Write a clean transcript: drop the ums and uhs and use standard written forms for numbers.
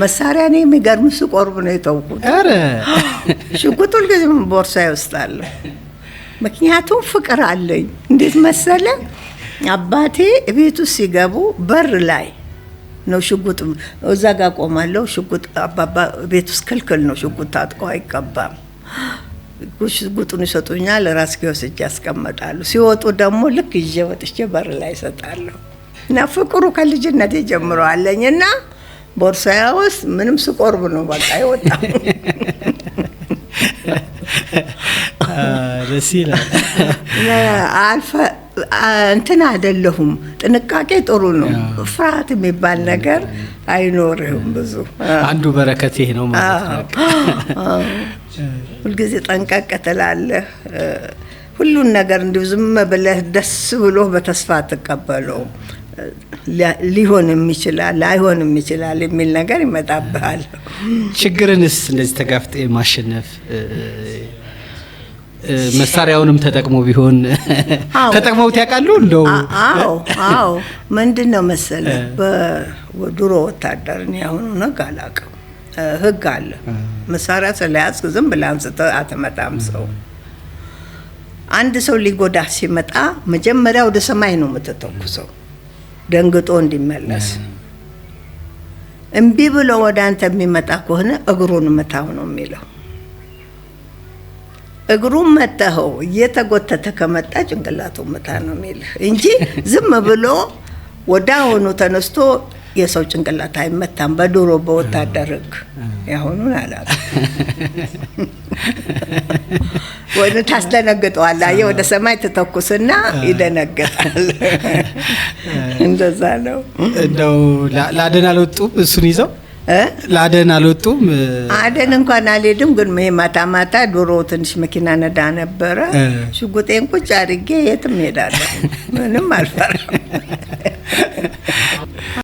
መሳሪያ ነው የሚገርም ስቆርብ ነው የተውኩት። አረ ሽጉጡን ግን ቦርሳዬ ውስጥ አለ። ምክንያቱም ፍቅር አለኝ። እንዴት መሰለ አባቴ ቤቱ ሲገቡ በር ላይ ነው ሽጉጥ እዛ ጋር ቆማለሁ። ሽጉጥ አባባ ቤት ውስጥ ክልክል ነው፣ ሽጉጥ ታጥቆ አይቀባም። ሽጉጡን ይሰጡኛል፣ ራስጌ ወስጄ ያስቀምጣሉ። ሲወጡ ደግሞ ልክ ይዤ ወጥቼ በር ላይ እሰጣለሁ። እና ፍቅሩ ከልጅነቴ ጀምሮ አለኝና ቦርሳዬ ውስጥ ምንም ስቆርብ ነው በቃ ይወጣው። ደስ ይላል። አልፈ እንትን አይደለሁም። ጥንቃቄ ጥሩ ነው። ፍርሃት የሚባል ነገር አይኖርም። ብዙ አንዱ በረከት ይሄ ነው ማለት ነው። ሁልጊዜ ጠንቀቅ ትላለህ። ሁሉን ነገር እንዲሁ ዝም ብለህ ደስ ብሎ በተስፋ ተቀበለው። ሊሆንም ይችላል ላይሆንም ይችላል የሚል ነገር ይመጣብሃል። ችግርንስ እንደዚህ ተጋፍጠ ማሸነፍ መሳሪያውንም ተጠቅሞ ቢሆን ተጠቅመውት ያውቃሉ? እንደው አዎ ምንድነው መሰለህ በድሮ ወታደር ነው ያሁኑ ነገር አላውቅም። ህግ አለ። መሳሪያ ስለያዝክ ዝም ብለህ አንስተህ አትመታም ሰው። አንድ ሰው ሊጎዳ ሲመጣ መጀመሪያ ወደ ሰማይ ነው የምትተኩሰው ደንግጦ እንዲመለስ። እምቢ ብሎ ወደ አንተ የሚመጣ ከሆነ እግሩን መታው ነው የሚለው። እግሩን መታው እየተጎተተ ከመጣ ጭንቅላቱን መታ ነው የሚልህ እንጂ ዝም ብሎ ወዳውኑ ተነስቶ የሰው ጭንቅላት አይመታም። በድሮ በወታደር ህግ ያሁኑን አላውቅም። ወደ ታስደነግጠዋለህ። አየህ ወደ ሰማይ ተተኩስና ይደነግጣል። እንደዛ ነው። እንደው ለአደን አልወጡም? እሱን ይዘው ለአደን አልወጡም? አደን እንኳን አልሄድም። ግን ማታ ማታ ድሮ ትንሽ መኪና ነዳ ነበረ። ሽጉጤን ቁጭ አድርጌ የትም ሄዳለሁ። ምንም አልፈራም።